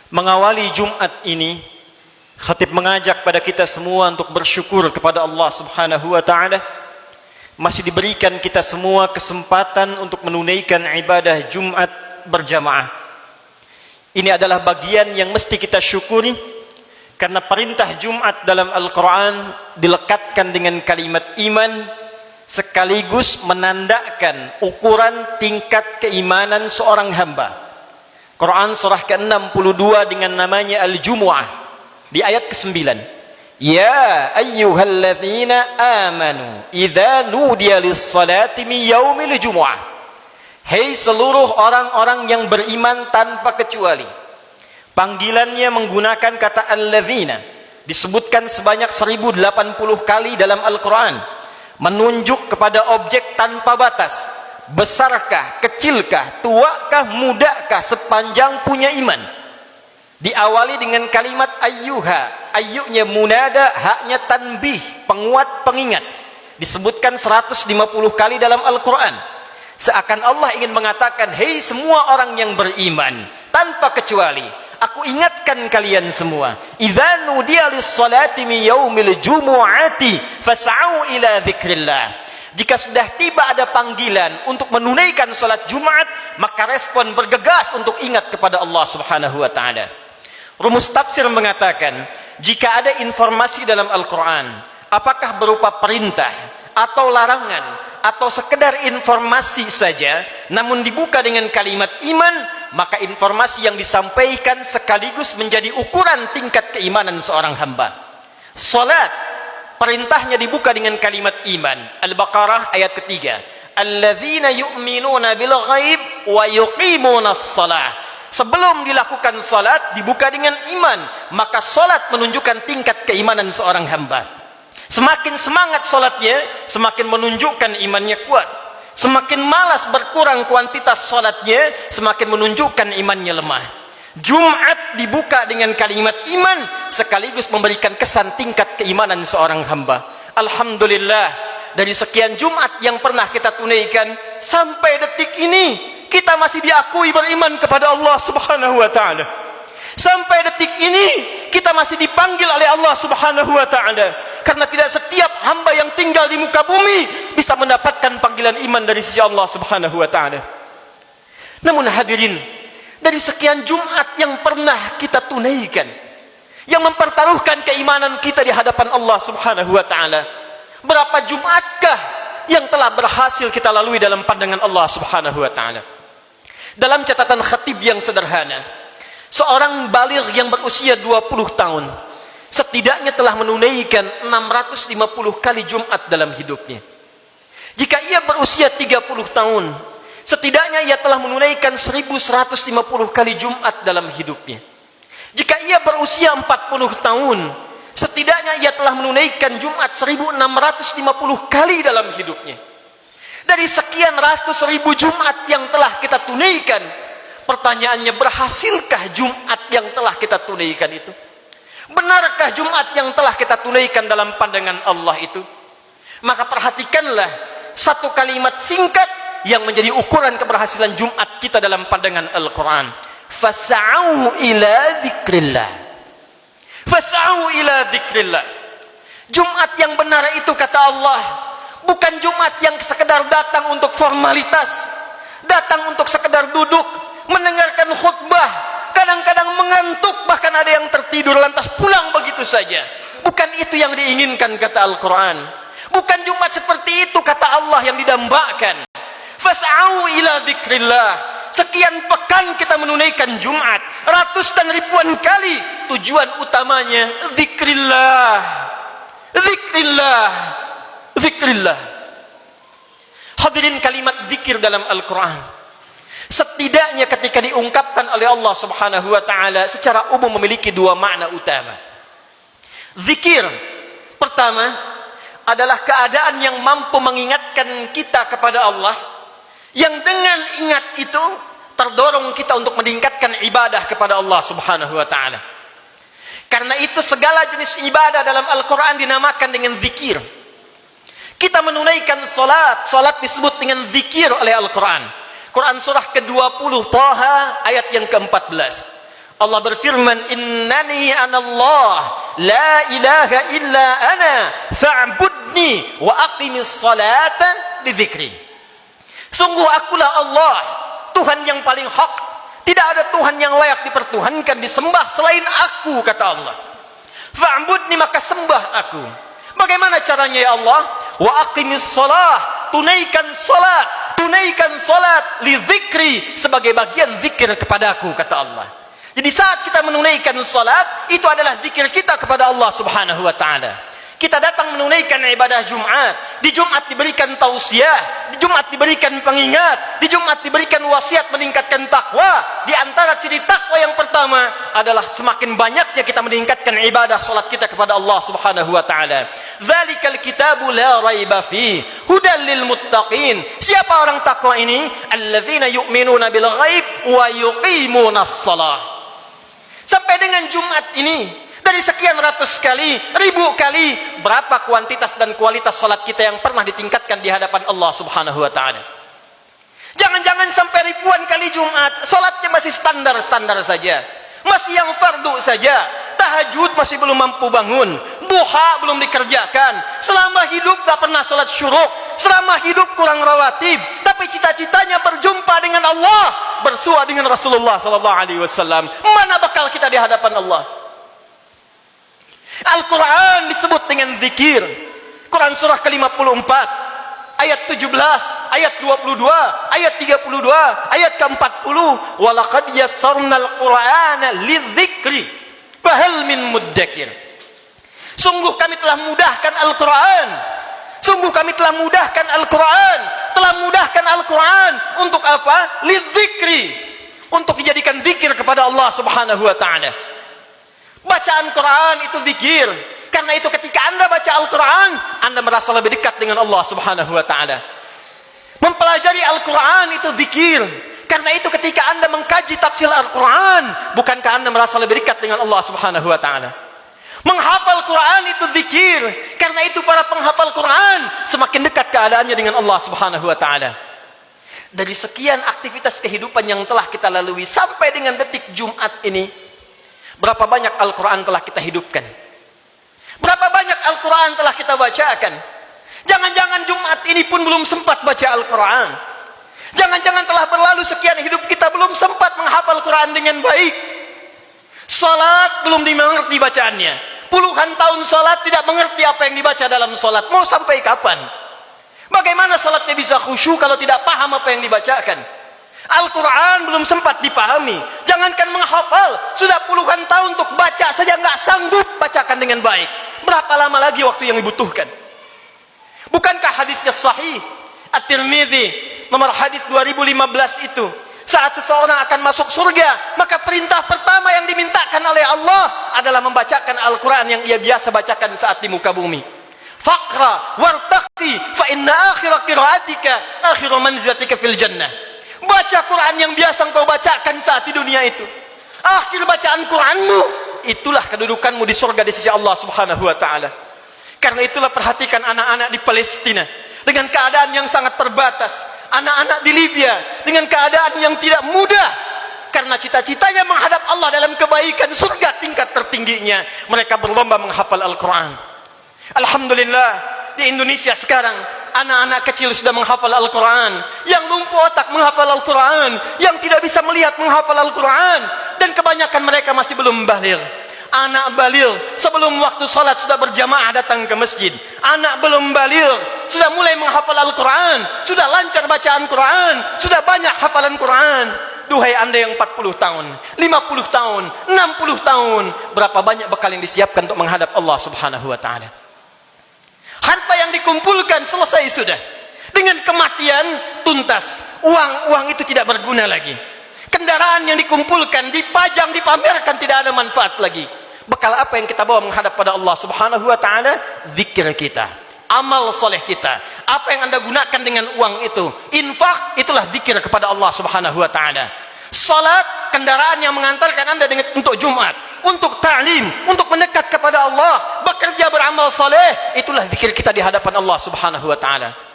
Mengawali Jumat ini, khatib mengajak pada kita semua untuk bersyukur kepada Allah Subhanahu wa taala. Masih diberikan kita semua kesempatan untuk menunaikan ibadah Jumat berjamaah. Ini adalah bagian yang mesti kita syukuri, karena perintah Jumat dalam Al-Quran dilekatkan dengan kalimat iman, sekaligus menandakan ukuran tingkat keimanan seorang hamba. Quran surah ke-62 dengan namanya Al-Jumu'ah, di ayat ke-9. Ya ayyuhalladzina amanu idza nudiya lis-salati min yaumil jumu'ah. Hei seluruh orang-orang yang beriman tanpa kecuali. Panggilannya menggunakan kata alladzina, disebutkan sebanyak 1080 kali dalam Al-Quran, menunjuk kepada objek tanpa batas. Besarkah, kecilkah, tuakah, mudakah, sepanjang punya iman. Diawali dengan kalimat ayyuha, ayyunya munada, haknya tanbih, penguat, pengingat. Disebutkan 150 kali dalam Al-Quran. Seakan Allah ingin mengatakan, hei semua orang yang beriman, tanpa kecuali, aku ingatkan kalian semua. Idza nudiya lis-salati min yaumil jumu'ati fas'au ila dzikrillah. Jika sudah tiba ada panggilan untuk menunaikan salat Jumat, maka respon bergegas untuk ingat kepada Allah Subhanahu wa taala. Rumus tafsir mengatakan, jika ada informasi dalam Al-Quran, apakah berupa perintah atau larangan atau sekedar informasi saja, namun dibuka dengan kalimat iman, maka informasi yang disampaikan sekaligus menjadi ukuran tingkat keimanan seorang hamba. Salat, perintahnya dibuka dengan kalimat iman. Al-Baqarah ayat ketiga. Alladzina yu'minuna bil ghaib wa yuqimunas shalah. Sebelum dilakukan salat dibuka dengan iman, maka salat menunjukkan tingkat keimanan seorang hamba. Semakin semangat salatnya, semakin menunjukkan imannya kuat. Semakin malas berkurang kuantitas salatnya, semakin menunjukkan imannya lemah. Jumat dibuka dengan kalimat iman, sekaligus memberikan kesan tingkat keimanan seorang hamba. Alhamdulillah, dari sekian Jumat yang pernah kita tunaikan, sampai detik ini kita masih diakui beriman kepada Allah Subhanahu wa taala. Sampai detik ini kita masih dipanggil oleh Allah Subhanahu wa taala, karena tidak setiap hamba yang tinggal di muka bumi bisa mendapatkan panggilan iman dari sisi Allah Subhanahu wa taala. Namun hadirin, dari sekian Jumat yang pernah kita tunaikan, yang mempertaruhkan keimanan kita di hadapan Allah Subhanahu wa taala, berapa Jumatkah yang telah berhasil kita lalui dalam pandangan Allah Subhanahu wa taala? Dalam catatan khatib yang sederhana, seorang baligh yang berusia 20 tahun setidaknya telah menunaikan 650 kali Jumat dalam hidupnya. Jika ia berusia 30 tahun, setidaknya ia telah menunaikan 1150 kali Jumat dalam hidupnya. Jika ia berusia 40 tahun, setidaknya ia telah menunaikan Jumat 1650 kali dalam hidupnya. Dari sekian ratus ribu Jumat yang telah kita tunaikan, pertanyaannya, berhasilkah Jumat yang telah kita tunaikan itu? Benarkah Jumat yang telah kita tunaikan dalam pandangan Allah itu? Maka perhatikanlah satu kalimat singkat yang menjadi ukuran keberhasilan Jumat kita dalam pandangan Al-Quran. Fas'au ila dzikrillah. Fas'au ila dzikrillah. Jumat yang benar itu, kata Allah, bukan Jumat yang sekedar datang untuk formalitas, datang untuk sekedar duduk, mendengarkan khutbah, kadang-kadang mengantuk, bahkan ada yang tertidur lantas pulang begitu saja. Bukan itu yang diinginkan, kata Al-Quran. Bukan Jumat seperti itu, kata Allah, yang didambakan. Fas'au ila dzikrillah. Sekian pekan kita menunaikan Jumat, ratus dan ribuan kali. Tujuan utamanya dzikrillah. Dzikrillah. Dzikrillah. Hadirin, kalimat zikir dalam Al-Quran setidaknya ketika diungkapkan oleh Allah Subhanahu wa taala secara umum memiliki dua makna utama. Zikir pertama adalah keadaan yang mampu mengingatkan kita kepada Allah, yang dengan ingat itu terdorong kita untuk meningkatkan ibadah kepada Allah Subhanahu wa taala. Karena itu segala jenis ibadah dalam Al-Quran dinamakan dengan zikir. Kita menunaikan salat, salat disebut dengan zikir oleh Al-Quran. Quran surah ke-20 Taha ayat yang ke-14. Allah berfirman, innani anallah la ilaha illa ana fa'budni wa aqimis salata li dzikri. Sungguh akulah Allah, Tuhan yang paling hak. Tidak ada Tuhan yang layak dipertuhankan, disembah selain aku, kata Allah. Fa'budni, maka sembah aku. Bagaimana caranya ya Allah? Wa aqimis salah, tunaikan salat li dzikri, sebagai bagian zikir kepadaku, kata Allah. Jadi saat kita menunaikan salat, itu adalah zikir kita kepada Allah Subhanahu wa taala. Kita datang menunaikan ibadah Jumat. Di Jumat diberikan tausiah, di Jumat diberikan pengingat, di Jumat diberikan wasiat meningkatkan takwa. Di antara ciri takwa yang pertama adalah semakin banyaknya kita meningkatkan ibadah salat kita kepada Allah Subhanahu wa taala. Dzalikal kitabu la raiba fi hudal lil muttaqin. Siapa orang takwa ini? Alladzina yu'minuna bil ghaib wa yuqimunas shalah. Sampai dengan Jumat ini, dari sekian ratus kali, ribu kali, berapa kuantitas dan kualitas salat kita yang pernah ditingkatkan di hadapan Allah Subhanahu wa taala? Jangan-jangan sampai ribuan kali Jumat, salatnya masih standar-standar saja. Masih yang fardu saja. Tahajud masih belum mampu bangun. Duha belum dikerjakan. Selama hidup tak pernah salat syuruk. Selama hidup kurang rawatib. Tapi cita-citanya berjumpa dengan Allah, bersua dengan Rasulullah SAW. Mana bakal kita di hadapan Allah? Al-Quran disebut dengan zikir. Quran surah ke-54 ayat 17, ayat 22, ayat 32, ayat ke-40. Walaqad yassarnal Qur'ana lidzikri fahal min muddakir. Sungguh kami telah mudahkan Al-Quran. Sungguh kami telah mudahkan Al-Quran. Telah mudahkan Al-Quran untuk apa? Lidzikri, untuk dijadikan zikir kepada Allah Subhanahu wa taala. Bacaan Quran itu zikir. Karena itu ketika Anda baca Al-Quran, Anda merasa lebih dekat dengan Allah Subhanahu wa taala. Mempelajari Al-Quran itu zikir. Karena itu ketika Anda mengkaji tafsir Al-Quran, bukankah Anda merasa lebih dekat dengan Allah Subhanahu wa taala? Menghafal Quran itu zikir. Karena itu para penghafal Quran semakin dekat keadaannya dengan Allah Subhanahu wa taala. Dari sekian aktivitas kehidupan yang telah kita lalui sampai dengan detik Jumat ini, berapa banyak Al-Quran telah kita hidupkan? Berapa banyak Al-Quran telah kita bacakan? Jangan-jangan Jumat ini pun belum sempat baca Al-Quran. Jangan-jangan telah berlalu sekian hidup kita belum sempat menghafal Quran dengan baik. Salat belum dimengerti bacaannya. Puluhan tahun salat tidak mengerti apa yang dibaca dalam salat. Mau sampai kapan? Bagaimana salatnya bisa khusyuk kalau tidak paham apa yang dibacakan? Al-Quran belum sempat dipahami. Jangankan menghafal, sudah puluhan tahun untuk baca saja nggak sanggup bacakan dengan baik. Berapa lama lagi waktu yang dibutuhkan? Bukankah hadisnya sahih? At-Tirmidzi nomor hadis 2015 itu, saat seseorang akan masuk surga, maka perintah pertama yang dimintakan oleh Allah adalah membacakan Al-Quran yang ia biasa bacakan saat di muka bumi. Faqra wartaqi fa inna akhira qiraatika akhiru manzilatika fil jannah. Baca Quran yang biasa engkau bacakan saat di dunia itu. Akhir bacaan Quranmu, itulah kedudukanmu di surga di sisi Allah Subhanahu wa taala. Karena itulah perhatikan anak-anak di Palestina dengan keadaan yang sangat terbatas. Anak-anak di Libya dengan keadaan yang tidak mudah. Karena cita-citanya menghadap Allah dalam kebaikan, surga tingkat tertingginya. Mereka berlomba menghafal Al-Quran. Alhamdulillah, di Indonesia sekarang anak-anak kecil sudah menghafal Al-Quran. Yang lumpuh otak menghafal Al-Quran. Yang tidak bisa melihat menghafal Al-Quran. Dan kebanyakan mereka masih belum baligh. Anak baligh sebelum waktu salat sudah berjamaah datang ke masjid. Anak belum baligh sudah mulai menghafal Al-Quran. Sudah lancar bacaan Quran. Sudah banyak hafalan Quran. Duhai Anda yang 40 tahun, 50 tahun, 60 tahun, berapa banyak bekal yang disiapkan untuk menghadap Allah Subhanahu wa taala? Harta yang dikumpulkan selesai sudah. Dengan kematian tuntas. Uang itu tidak berguna lagi. Kendaraan yang dikumpulkan, dipajang, dipamerkan, tidak ada manfaat lagi. Bekal apa yang kita bawa menghadap pada Allah Subhanahu wa taala? Zikir kita, amal soleh kita. Apa yang Anda gunakan dengan uang itu? Infak, itulah zikir kepada Allah Subhanahu wa taala. Salat, kendaraan yang mengantarkan Anda untuk Jumat, untuk ta'lim, untuk mendekat kepada Allah, bekerja beramal soleh, itulah zikir kita di hadapan Allah Subhanahu wa taala.